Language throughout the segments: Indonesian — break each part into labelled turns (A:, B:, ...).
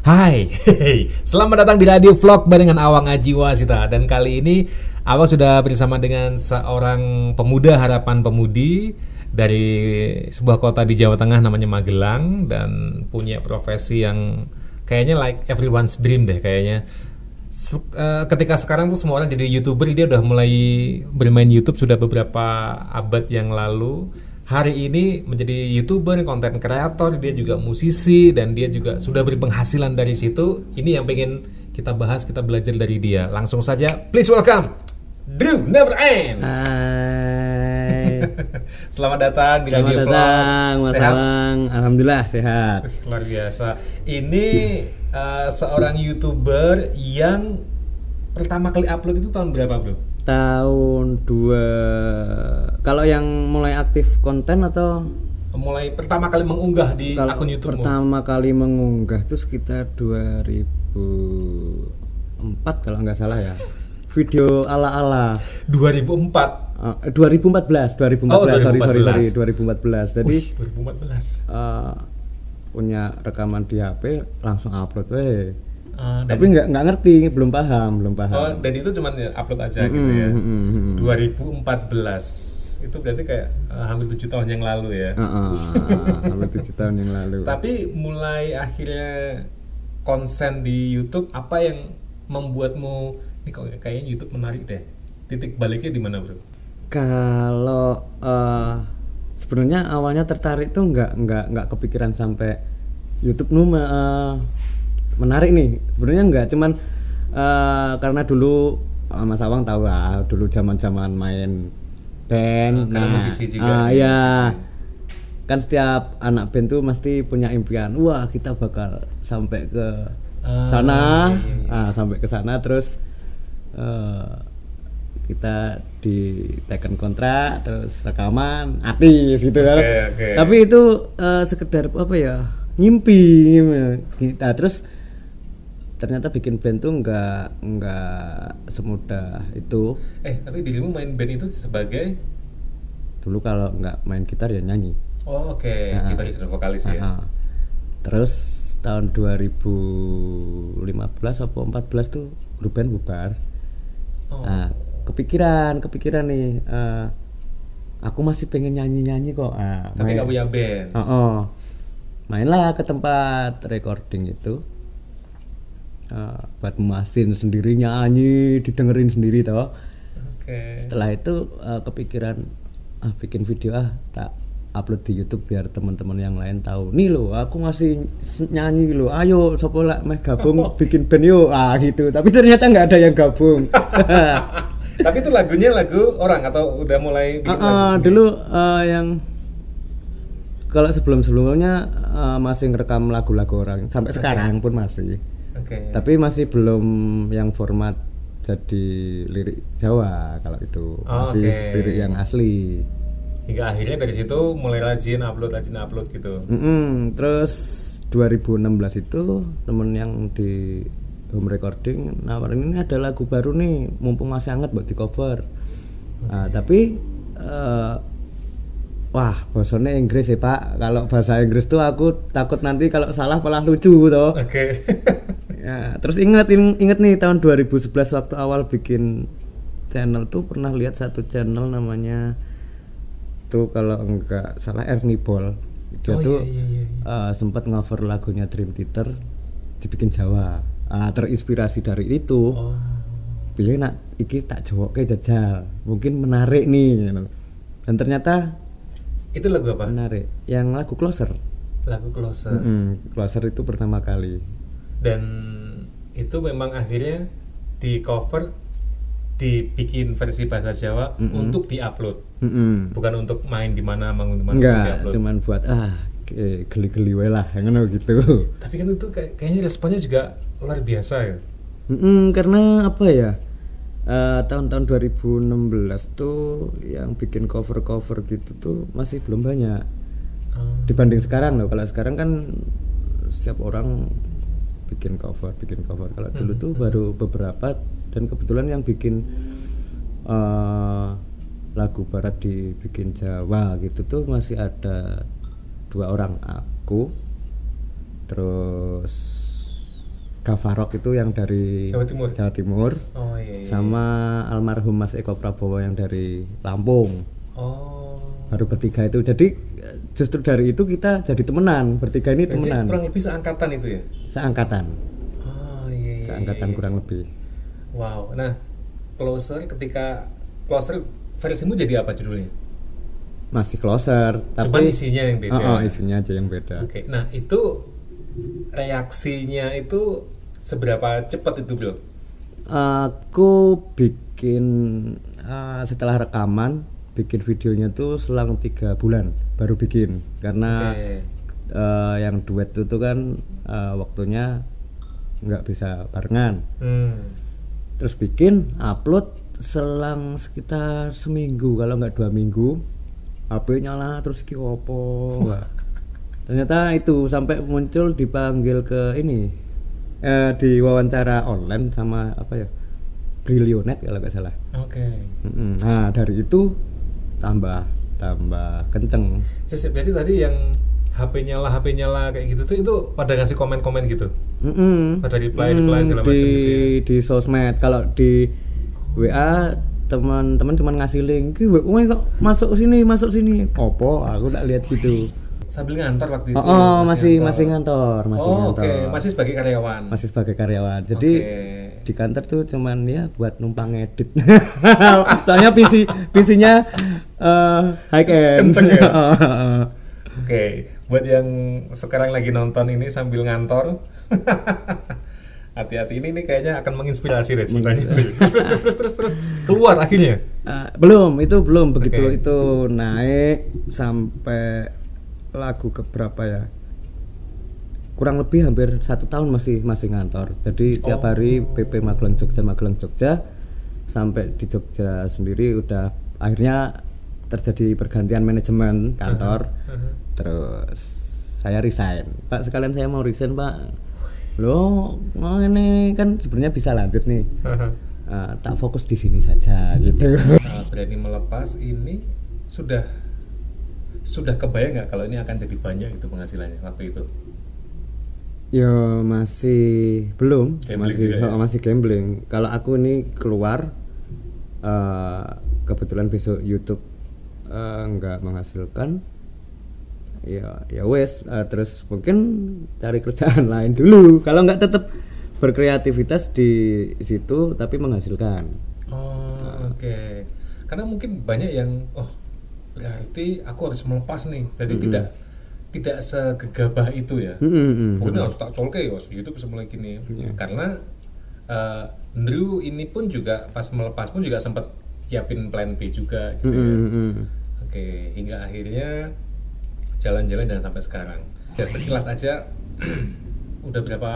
A: Hai, selamat datang di Radio Vlog barengan Awang Aji Wasita. Dan kali ini Awang sudah bersama dengan seorang pemuda harapan pemudi dari sebuah kota di Jawa Tengah namanya Magelang. Dan punya profesi yang kayaknya like everyone's dream deh kayaknya. Ketika sekarang tuh semua orang jadi YouTuber, dia udah mulai bermain YouTube sudah beberapa abad yang lalu. Hari ini menjadi YouTuber, konten kreator, dia juga musisi, dan dia juga sudah berpenghasilan dari situ. Ini yang pengen kita bahas, kita belajar dari dia. Langsung saja, please welcome Drew Neverend.
B: Hai.
A: Selamat datang di
B: Selamat
A: Radio
B: datang,
A: Vlog.
B: Mas
A: Sehat?
B: Awang. Alhamdulillah sehat.
A: Luar biasa. Ini seorang YouTuber yang pertama kali upload itu tahun berapa, bro?
B: Tahun 2. Kalau yang mulai aktif konten atau
A: Mulai pertama kali mengunggah di
B: kalau
A: akun YouTube.
B: pertama kali mengunggah itu sekitar 2004 kalau nggak salah ya. Video ala-ala
A: 2004.
B: 2014.
A: Oh,
B: Sorry 2014. Jadi
A: 2014.
B: punya rekaman di HP langsung upload weh.
A: Dan
B: Tapi nggak ngerti, belum paham.
A: Oh, dan itu cuma upload aja gitu ya. 2014. Itu berarti kayak hampir 7 tahun yang lalu ya.
B: Hampir 7 tahun yang lalu.
A: Tapi mulai akhirnya konsen di YouTube, apa yang membuatmu ini kok kayaknya YouTube menarik deh. Titik baliknya di mana, bro?
B: Kalau sebenarnya awalnya tertarik tuh nggak kepikiran sampai YouTube menarik nih. Sebenarnya nggak, cuman karena dulu Mas Awang tahu lah, dulu zaman main band.
A: Karena musisi juga.
B: Ya. Kan setiap anak band tuh mesti punya impian. Wah, kita bakal sampai ke sana.
A: Iya.
B: Sampai ke sana terus kita diteken kontrak, terus rekaman, artis gitu kan.
A: Okay.
B: Tapi itu sekedar apa ya? Ngimpi kita. Terus ternyata bikin band tuh nggak semudah itu.
A: Tapi dirimu main band itu sebagai
B: Dulu kalau nggak main gitar ya nyanyi.
A: Oh, oke. Gitaris dan vokalis ya.
B: Terus tahun 2015 atau 14 tuh grup band bubar. Kepikiran nih, aku masih pengen nyanyi kok.
A: Tapi nggak punya band.
B: Mainlah ke tempat recording itu, buat mesin sendiri, nyanyi, didengerin sendiri toh. Setelah itu kepikiran bikin video, tak upload di YouTube biar teman-teman yang lain tahu. Nih lo, aku masih nyanyi lo. Ayo, sopo lah meh gabung bikin band yuk. Gitu. Tapi ternyata nggak ada yang gabung.
A: Tapi itu lagunya lagu orang atau udah mulai bikin lagu?
B: Dulu yang kalau sebelumnya masih ngerekam lagu-lagu orang, sampai sekarang pun masih. Tapi masih belum yang format jadi lirik Jawa kalau itu. Masih lirik yang asli.
A: Hingga akhirnya dari situ mulai rajin upload gitu.
B: Terus 2016 itu temen yang di home recording nawarin, ini ada lagu baru nih, mumpung masih hangat buat di cover. Tapi wah, bahasanya Inggris ya Pak. Kalau bahasa Inggris tuh aku takut nanti kalau salah malah lucu toh. Ya, terus inget nih tahun 2011 waktu awal bikin channel tuh pernah lihat satu channel namanya tuh kalau enggak salah Ernie Ball. Dia iya. Sempat ngover lagunya Dream Theater dibikin Jawa. Terinspirasi dari itu. Pilih nak iki tak jowoke jajal. Mungkin menarik nih. Dan ternyata
A: itu lagu apa?
B: Menarik. Yang lagu Closer. Closer itu pertama kali.
A: Dan itu memang akhirnya di cover, dibikin versi bahasa Jawa untuk diupload. Bukan untuk main di mana, manggung di mana.
B: Enggak, cuman buat geli-geli wae lah, ngono gitu.
A: Tapi kan itu kayaknya responnya juga luar biasa ya.
B: Karena apa ya? Tahun-tahun 2016 tuh yang bikin cover gitu tuh masih belum banyak. Dibanding sekarang loh. Kalau sekarang kan setiap orang bikin cover. Kalau dulu tuh baru beberapa, dan kebetulan yang bikin lagu barat dibikin Jawa gitu tuh masih ada 2 orang, aku terus Gavarok itu yang dari Jawa Timur.
A: Oh, iya.
B: Sama almarhum Mas Eko Prabowo yang dari Lampung. Baru bertiga itu. Jadi justru dari itu kita jadi temenan, bertiga ini temenan.
A: Kurang lebih seangkatan itu ya?
B: Seangkatan.
A: Iya.
B: Seangkatan kurang lebih.
A: Wow. Nah, Closer versimu jadi apa judulnya?
B: Masih Closer, tapi
A: cuman isinya yang beda.
B: Isinya aja yang beda.
A: Oke. Nah, itu reaksinya itu seberapa cepat itu, Bro?
B: Aku bikin setelah rekaman, bikin videonya tuh selang 3 bulan baru bikin, karena yang duet itu kan waktunya nggak bisa barengan. Terus bikin, upload selang sekitar seminggu, kalau nggak 2 minggu, HP nyala terus ki opo. Ternyata itu sampai muncul dipanggil ke ini, di wawancara online sama Brilionet kalau nggak salah. Nah dari itu tambah kenceng.
A: Jadi tadi yang HP nyala kayak gitu tuh, itu pada ngasih komen gitu. Pada reply segala macam gitu ya.
B: Di sosmed. Kalau di WA teman-teman cuma ngasih link, kok masuk sini. Opo, aku tak lihat gitu.
A: Sambil ngantor waktu itu.
B: Masih ngantor.
A: Masih sebagai karyawan.
B: Jadi di kantor tuh cuman ya buat numpang edit. Soalnya PC-nya high end.
A: Kenceng ya. Buat yang sekarang lagi nonton ini sambil ngantor, hati-hati, ini kayaknya akan menginspirasi deh ceritanya. terus keluar akhirnya.
B: Belum begitu itu naik sampai lagu keberapa ya, kurang lebih hampir 1 tahun masih ngantor. Jadi tiap hari PP Magelang Jogja sampai di Jogja sendiri udah akhirnya terjadi pergantian manajemen kantor. Terus saya resign, Pak, sekalian saya mau resign, Pak. Loh, ini kan sebenarnya bisa lanjut nih. Tak fokus di sini saja gitu.
A: Berani melepas ini sudah kebayang nggak kalau ini akan jadi banyak itu penghasilannya waktu itu?
B: Ya masih belum, masih gambling. Kalau aku ini keluar, kebetulan besok YouTube nggak menghasilkan, ya wes, terus mungkin cari kerjaan lain dulu. Kalau nggak tetap berkreativitas di situ tapi menghasilkan.
A: Oke. Karena mungkin banyak yang berarti aku harus melepas nih, berarti tidak segegabah itu ya. Pokoknya harus tak colke ya, YouTube bisa mulai gini. Karena Ndru ini pun juga pas melepas pun juga sempat siapin plan B juga gitu ya. Oke, hingga akhirnya jalan-jalan dan sampai sekarang. Ya sekilas aja udah berapa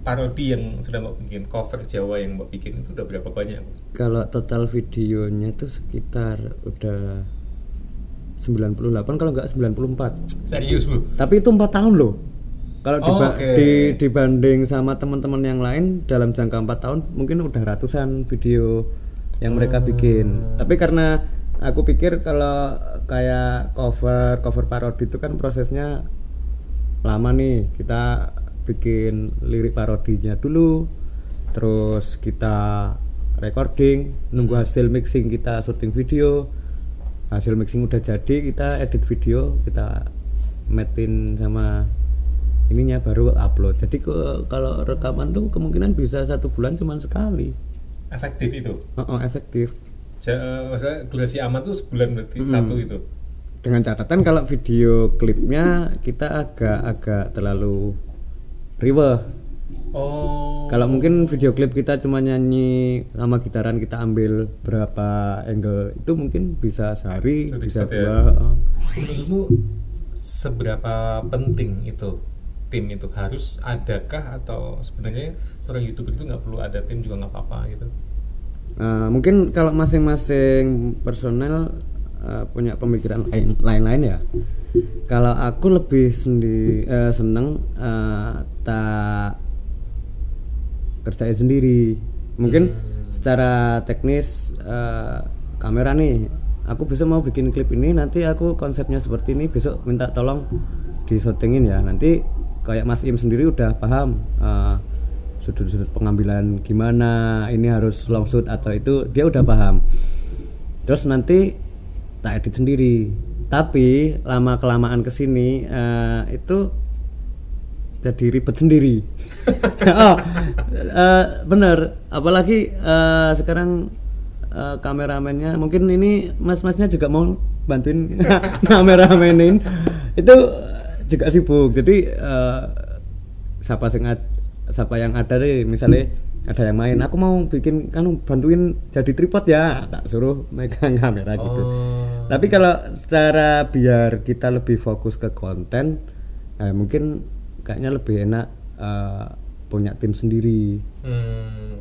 A: parodi yang sudah Mbak bikin, cover Jawa yang Mbak bikin itu udah berapa banyak?
B: Kalau total videonya itu sekitar udah 98 kalau nggak 94.
A: Serius Bu?
B: Tapi itu 4 tahun loh. Kalau dibanding sama teman-teman yang lain dalam jangka 4 tahun mungkin udah ratusan video yang mereka bikin. Tapi karena aku pikir kalau kayak cover parodi itu kan prosesnya lama nih. Kita bikin lirik parodinya dulu, terus kita recording, nunggu hasil mixing, kita syuting video, hasil mixing udah jadi, kita edit video, kita matin sama ininya baru upload. Jadi kalau rekaman tuh kemungkinan bisa 1 bulan cuman sekali.
A: Efektif itu?
B: Efektif.
A: Maksudnya durasi aman tuh sebulan berarti satu itu?
B: Dengan catatan kalau video klipnya kita agak terlalu riweh. Kalau mungkin video klip kita cuma nyanyi sama gitaran, kita ambil berapa angle, itu mungkin bisa sehari, lebih bisa 2.
A: Ya. Menurutmu seberapa penting itu tim itu harus adakah, atau sebenarnya seorang YouTuber itu nggak perlu ada tim juga nggak apa-apa gitu?
B: Mungkin kalau masing-masing personel punya pemikiran lain-lain ya. Kalau aku lebih seneng tak kerjain sendiri. Mungkin secara teknis kamera nih, aku besok mau bikin klip ini, nanti aku konsepnya seperti ini, besok minta tolong disyutingin ya. Nanti kayak Mas Im sendiri udah paham sudut-sudut pengambilan gimana, ini harus long shoot atau itu dia udah paham. Terus nanti tak edit sendiri. Tapi lama kelamaan kesini itu jadi ribet sendiri. Bener. Apalagi sekarang kameramennya mungkin ini mas-masnya juga mau bantuin kameramenin itu juga sibuk. Jadi siapa yang ada deh, misalnya ada yang main, aku mau bikin kan bantuin jadi tripod ya, tak suruh megang kamera gitu. Tapi kalau secara biar kita lebih fokus ke konten, mungkin kayaknya lebih enak punya tim sendiri.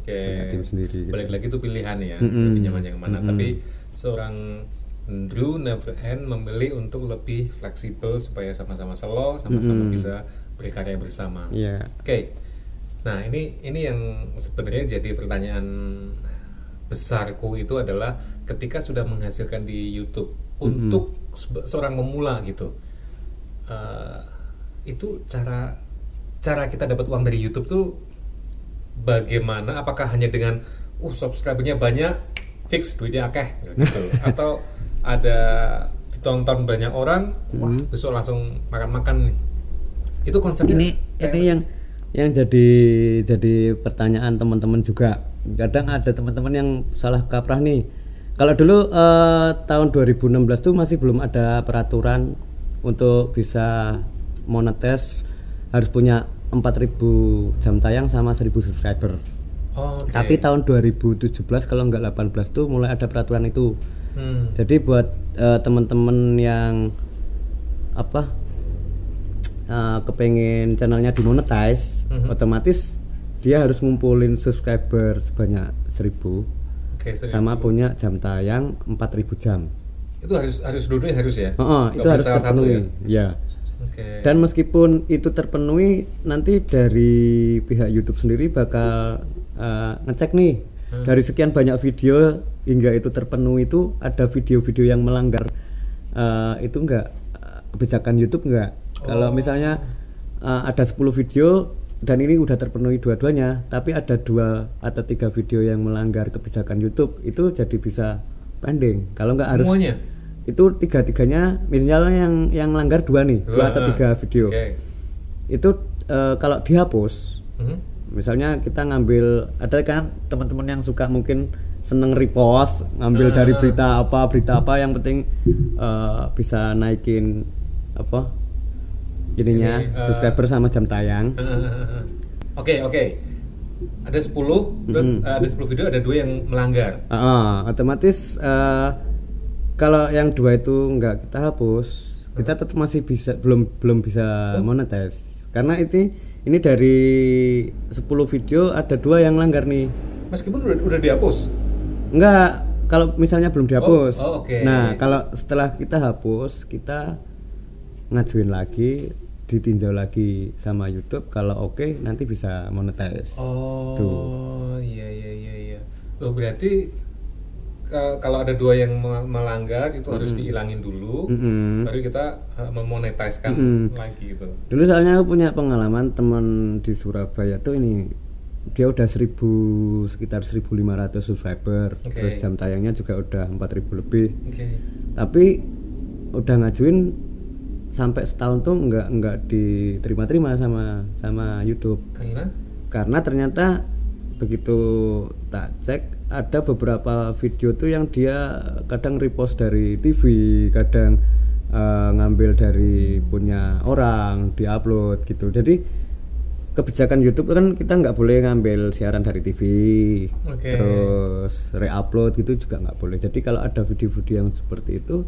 A: Punya
B: tim sendiri. Gitu.
A: Balik lagi itu pilihan ya, lebih nyaman yang mana. Tapi seorang Drew Neverend memilih untuk lebih fleksibel supaya sama-sama slow, sama-sama bisa berkarya bersama. Oke. Nah ini yang sebenarnya jadi pertanyaan besarku itu adalah ketika sudah menghasilkan di YouTube untuk seorang pemula gitu, itu cara kita dapat uang dari YouTube tuh bagaimana? Apakah hanya dengan subscribernya banyak, fix duitnya akeh gitu, atau ada ditonton banyak orang, wah besok langsung makan-makan nih? Itu konsepnya
B: ini yang jadi pertanyaan teman-teman juga. Kadang ada teman-teman yang salah kaprah nih. Kalau dulu tahun 2016 tuh masih belum ada peraturan untuk bisa monetis harus punya 4.000 jam tayang sama 1.000 subscriber. Tapi tahun 2017 kalau enggak 18 tuh mulai ada peraturan itu. Jadi buat teman-teman yang kepengen channelnya dimonetize, otomatis dia harus ngumpulin subscriber sebanyak 1.000 sama punya jam tayang 4.000 jam.
A: Itu harus dua-duanya harus ya?
B: Itu harus terpenuhi ya. Dan meskipun itu terpenuhi, nanti dari pihak YouTube sendiri bakal ngecek nih dari sekian banyak video hingga itu terpenuhi, itu ada video-video yang melanggar itu enggak kebijakan YouTube enggak. Kalau misalnya ada 10 video dan ini udah terpenuhi dua-duanya, tapi ada 2 atau 3 video yang melanggar kebijakan YouTube, itu jadi bisa pending. Kalau enggak harus semuanya. Itu 3-3-nya, misalnya yang melanggar 2 nih, 2 atau 3 video. Itu kalau dihapus, misalnya kita ngambil, ada kan teman-teman yang suka mungkin seneng repost, ngambil dari berita apa yang penting bisa naikin ininya subscriber sama jam tayang.
A: Oke. Ada 10 terus ada 10 video, ada 2 yang melanggar.
B: Otomatis kalau yang 2 itu enggak kita hapus, kita tetap masih bisa belum bisa monetize. Karena ini dari 10 video ada 2 yang langgar nih.
A: Meskipun udah dihapus?
B: Enggak, kalau misalnya belum dihapus.
A: Okay.
B: Nah, kalau setelah kita hapus, kita ngajuin lagi, ditinjau lagi sama YouTube, kalau oke nanti bisa monetize.
A: Iya. Loh, berarti kalau ada 2 yang melanggar itu harus dihilangin dulu, baru kita memonetizekan lagi gitu.
B: Dulu soalnya aku punya pengalaman teman di Surabaya tuh ini, dia udah sekitar 1.500 subscriber, terus jam tayangnya juga udah 4.000 lebih. Tapi udah ngajuin sampai setahun tuh nggak diterima sama YouTube. Karena ternyata begitu tak cek, ada beberapa video tuh yang dia kadang repost dari TV, kadang ngambil dari punya orang, diupload gitu. Jadi kebijakan YouTube kan kita nggak boleh ngambil siaran dari TV, terus re-upload gitu juga nggak boleh. Jadi kalau ada video-video yang seperti itu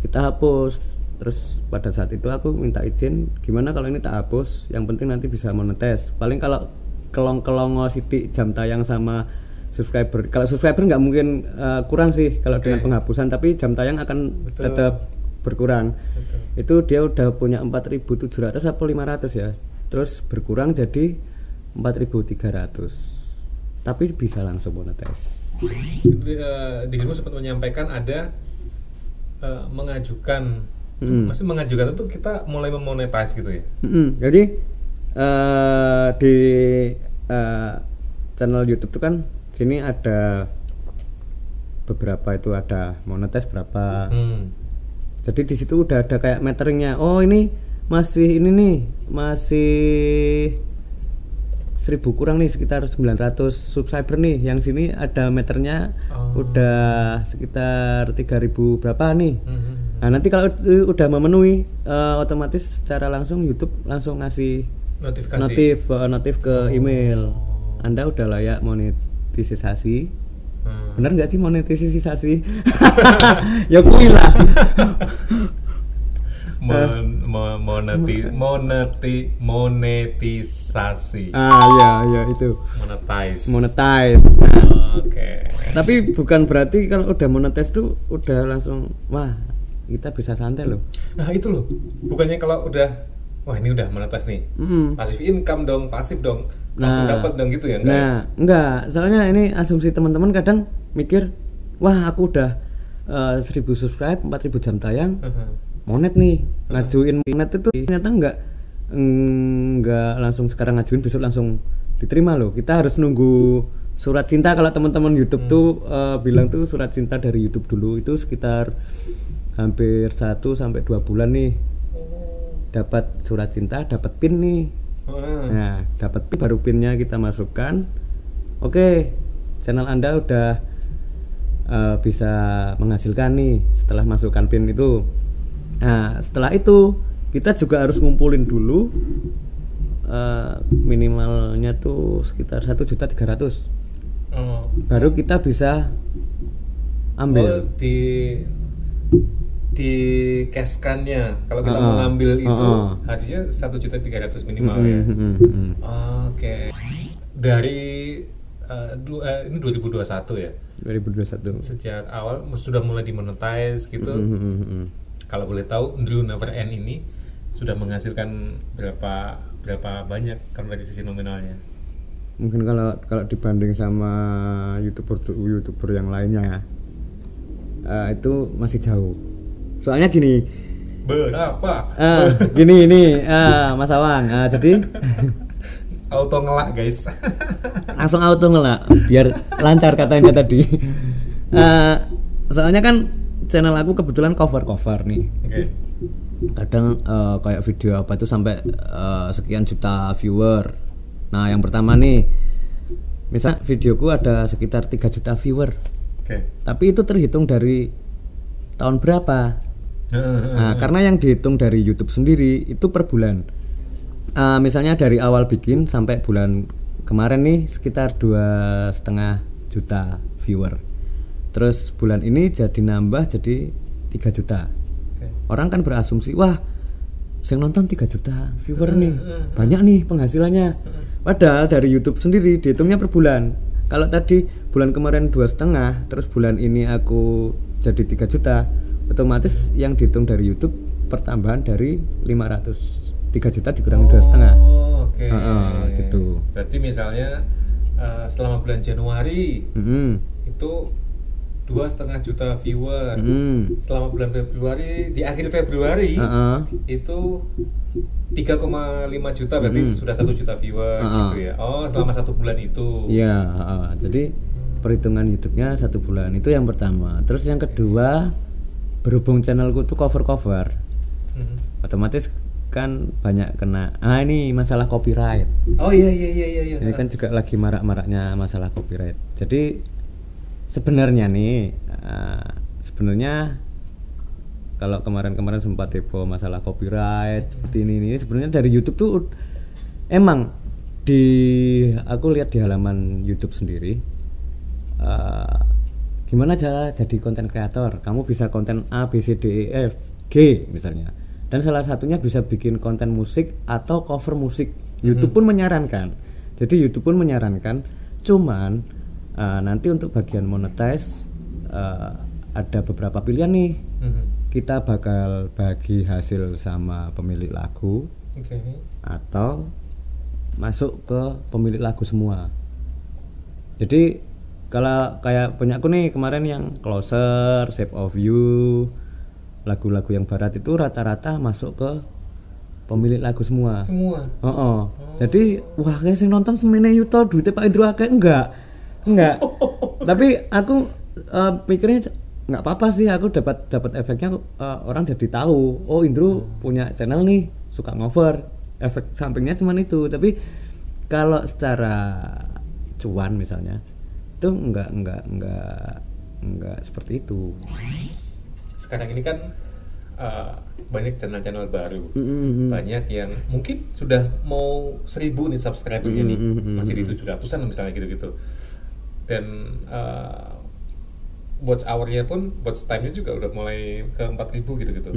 B: kita hapus. Terus pada saat itu aku minta izin, gimana kalau ini tak hapus, yang penting nanti bisa monetes. Paling kalau kelong-kelongo sidik jam tayang sama subscriber, kalau subscriber nggak mungkin kurang sih kalau dengan penghapusan, tapi jam tayang akan tetap berkurang. Itu dia udah punya 4.700 atau 500 ya, terus berkurang jadi 4.300, tapi bisa langsung monetes.
A: Dirimu sempat menyampaikan ada mengajukan. Maksud mengajukan itu kita mulai memonetize gitu ya?
B: Jadi di channel YouTube tuh kan sini ada beberapa itu ada monetize berapa. Jadi di situ udah ada kayak meteringnya. Oh ini masih 1000 kurang nih, sekitar 900 subscriber nih. Yang sini ada meternya udah sekitar 3000 berapa nih. Nah nanti kalau udah memenuhi otomatis secara langsung YouTube langsung ngasih notif ke email. Anda udah layak monetisasi. Bener nggak sih monetisasi? Ya kuwi lah.
A: Monetisasi.
B: Ya itu. Monetize. Nah,
A: Oke.
B: Tapi bukan berarti kalau udah monetize tuh udah langsung wah kita bisa santai loh.
A: Nah itu loh. Bukannya kalau udah wah ini udah monetize nih. Pasif income dong, pasif dong. Langsung dapat dong gitu ya enggak?
B: Nah, enggak. Soalnya ini asumsi teman-teman kadang mikir, wah aku udah 1000 subscribe, 4000 jam tayang. Monet nih, ngajuin monet itu ternyata enggak langsung sekarang ngajuin besok langsung diterima loh. Kita harus nunggu surat cinta. Kalau teman-teman YouTube tuh bilang tuh surat cinta dari YouTube dulu itu sekitar hampir 1 sampai 2 bulan nih. Dapat surat cinta, dapat pin nih. Nah, dapat pin baru pinnya kita masukkan. Oke, channel Anda udah bisa menghasilkan nih setelah masukkan pin itu. Nah, setelah itu kita juga harus ngumpulin dulu minimalnya tuh sekitar 1.300.000. Baru kita bisa ambil
A: di cashkannya. Kalau kita mau ngambil itu harusnya 1.300.000 minimal ya. Oke. Dari ini 2021 ya. 2021. Sejak awal sudah mulai dimonetize gitu. Kalau boleh tahu Drew Never End ini sudah menghasilkan berapa banyak kalau dari sisi nominalnya?
B: Mungkin kalau dibanding sama YouTuber yang lainnya itu masih jauh. Soalnya gini.
A: Berapa?
B: Gini Mas Awang. Jadi
A: auto ngelak guys.
B: Langsung auto ngelak biar lancar katanya tadi. Soalnya kan channel aku kebetulan cover nih. Kadang kayak video apa itu sampai sekian juta viewer. Nah yang pertama nih, misal videoku ada sekitar 3 juta viewer. Tapi itu terhitung dari tahun berapa? Nah karena yang dihitung dari YouTube sendiri itu per bulan. Misalnya dari awal bikin sampai bulan kemarin nih sekitar 2,5 juta viewer. Terus bulan ini jadi nambah jadi 3 juta. Orang kan berasumsi, wah yang nonton 3 juta viewer nih, banyak nih penghasilannya. Padahal dari YouTube sendiri dihitungnya per bulan. Kalau tadi bulan kemarin 2,5, terus bulan ini aku jadi 3 juta, otomatis yang dihitung dari YouTube pertambahan dari 3 juta dikurangi 2,5. Gitu.
A: Berarti misalnya selama bulan Januari itu 2,5 juta viewer. Selama bulan Februari, di akhir Februari itu 3,5 juta, berarti sudah 1 juta viewer gitu ya. Selama 1 bulan itu.
B: Iya, jadi perhitungan YouTube-nya 1 bulan itu yang pertama. Terus yang kedua, berhubung channelku tuh cover. Otomatis kan banyak kena. Ini masalah copyright.
A: Iya.
B: Ini kan juga lagi marak-maraknya masalah copyright. Jadi sebenarnya kalau kemarin sempat heboh masalah copyright seperti ini sebenarnya dari YouTube tuh emang aku lihat di halaman YouTube sendiri gimana cara jadi konten kreator. Kamu bisa konten A, B, C, D, E, F, G misalnya, dan salah satunya bisa bikin konten musik atau cover musik. YouTube pun menyarankan. Jadi YouTube pun menyarankan, cuman nanti untuk bagian monetize ada beberapa pilihan nih. Kita bakal bagi hasil sama pemilik lagu, atau masuk ke pemilik lagu semua. Jadi kalau kayak punyaku nih kemarin yang Closer, Shape of You, lagu-lagu yang barat itu rata-rata masuk ke pemilik lagu semua.
A: Semua.
B: Jadi wah kayak sing nonton semene yuto duite Pak Indro akeh enggak. Tapi aku pikirnya nggak apa-apa sih, aku dapat efeknya, orang jadi tahu oh Indro punya channel nih, suka ngover. Efek sampingnya cuman itu. Tapi kalau secara cuan misalnya itu enggak seperti itu.
A: Sekarang ini kan banyak channel-channel baru, banyak yang mungkin sudah mau 1000 nih subscribernya nih, masih di 700-an misalnya gitu-gitu, dan watch hour-nya pun, watch time-nya juga udah mulai ke 4000 gitu-gitu.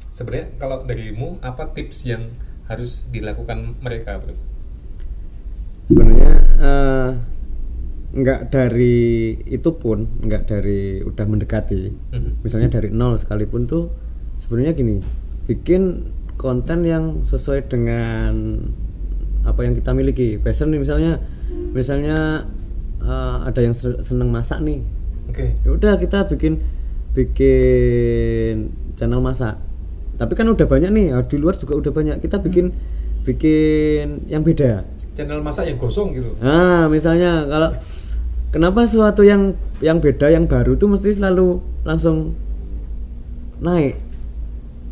A: Sebenarnya kalau darimu apa tips yang harus dilakukan mereka, bro?
B: Sebenarnya nggak dari itu pun, nggak dari udah mendekati, misalnya dari nol sekalipun tuh sebenarnya gini, bikin konten yang sesuai dengan apa yang kita miliki, passion nih misalnya ada yang seneng masak nih, ya udah kita bikin channel masak. Tapi kan udah banyak nih, di luar juga udah banyak, kita bikin yang beda,
A: channel masak yang gosong gitu.
B: Nah misalnya kalau kenapa sesuatu yang beda, yang baru tuh mesti selalu langsung naik,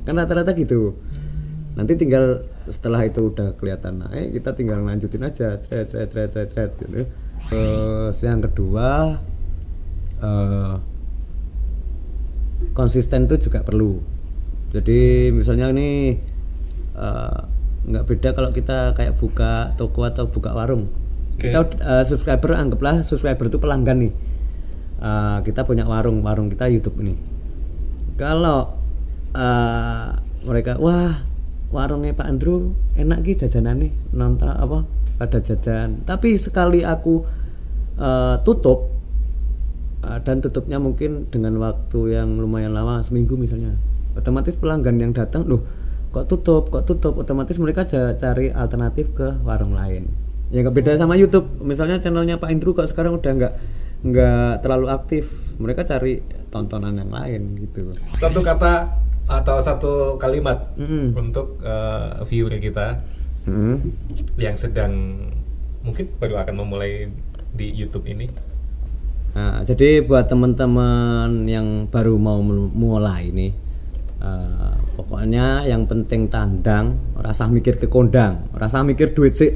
B: kan rata-rata gitu. Nanti tinggal setelah itu udah kelihatan naik, kita tinggal lanjutin aja, thread gitu. Terus yang kedua, konsisten itu juga perlu. Jadi misalnya nih nggak beda kalau kita kayak buka toko atau buka warung. Kita subscriber, anggaplah subscriber itu pelanggan nih. Kita punya warung kita YouTube ini. Kalau mereka, wah warungnya Pak Andrew enak ki jajanan nih, nonton apa pada jajan. Tapi sekali aku tutup, dan tutupnya mungkin dengan waktu yang lumayan lama, seminggu misalnya, otomatis pelanggan yang datang, loh kok tutup, otomatis mereka cari alternatif ke warung lain. Ya nggak beda sama YouTube, misalnya channelnya Pak Indro kok sekarang udah nggak terlalu aktif, mereka cari tontonan yang lain gitu.
A: Satu kata atau satu kalimat untuk viewer kita yang sedang mungkin baru akan memulai di YouTube ini.
B: Nah, jadi buat teman-teman yang baru mau mulai nih, pokoknya yang penting tandang, rasa mikir ke kondang, rasa mikir duit sih,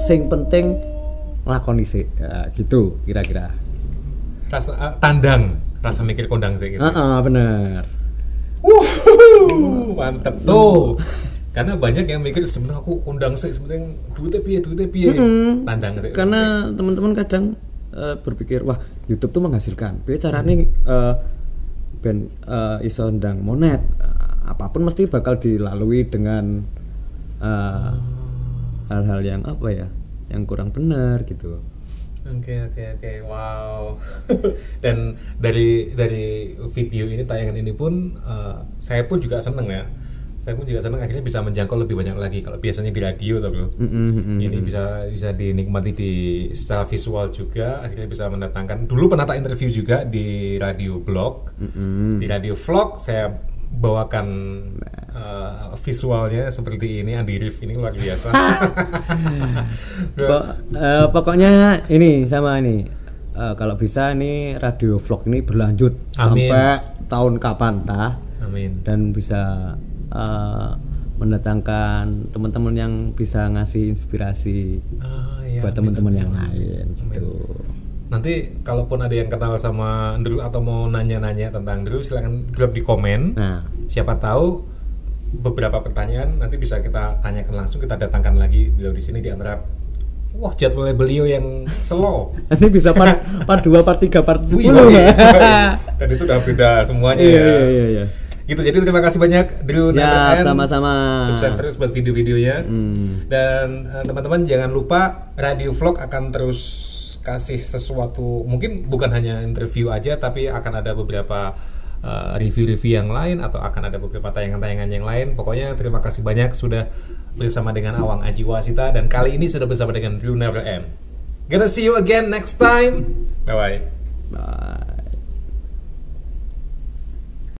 B: sing penting lakoni sih, ya, gitu kira-kira.
A: Rasa tandang, rasa mikir kondang sih gitu.
B: Bener.
A: Mantep tuh. Karena banyak yang mikir sebenarnya aku kondang sih, sebenarnya duitnya piye. Tandang sih.
B: Karena teman-teman kadang berpikir wah YouTube tuh menghasilkan, biar caranya ben iso ndang monet, apapun mesti bakal dilalui dengan hal-hal yang apa ya, yang kurang benar gitu.
A: Oke, wow. Dan dari video ini, tayangan ini pun saya pun juga seneng ya. Saya pun juga senang akhirnya bisa menjangkau lebih banyak lagi. Kalau biasanya di radio tapi ini bisa dinikmati secara visual juga. Akhirnya bisa mendatangkan. Dulu pernah tak interview juga di radio blog, di radio vlog saya bawakan visualnya seperti ini. Andi Rif ini luar biasa.
B: Pokoknya ini sama ini. Kalau bisa ini radio vlog ini berlanjut. Amin. Sampai tahun kapan tah.
A: Amin.
B: Dan bisa mendatangkan teman-teman yang bisa ngasih inspirasi buat teman-teman yang lain gitu.
A: Nanti kalaupun ada yang kenal sama Andrew atau mau nanya-nanya tentang Andrew, silakan drop di komen. Siapa tahu beberapa pertanyaan nanti bisa kita tanyakan langsung, kita datangkan lagi beliau di sini di antara jadwalnya beliau yang slow. Nanti
B: bisa part 2, part 3, part 10.
A: Dan itu udah beda semuanya.
B: Iya.
A: Gitu, jadi terima kasih banyak Drew
B: ya, sama-sama.
A: Sukses terus buat video-videonya. Dan teman-teman jangan lupa Radio Vlog akan terus kasih sesuatu, mungkin bukan hanya interview aja, tapi akan ada beberapa review-review yang lain, atau akan ada beberapa tayangan-tayangan yang lain. Pokoknya terima kasih banyak sudah bersama dengan Awang Ajiwasita, dan kali ini sudah bersama dengan Drew Never End. Gonna see you again next time. Bye-bye.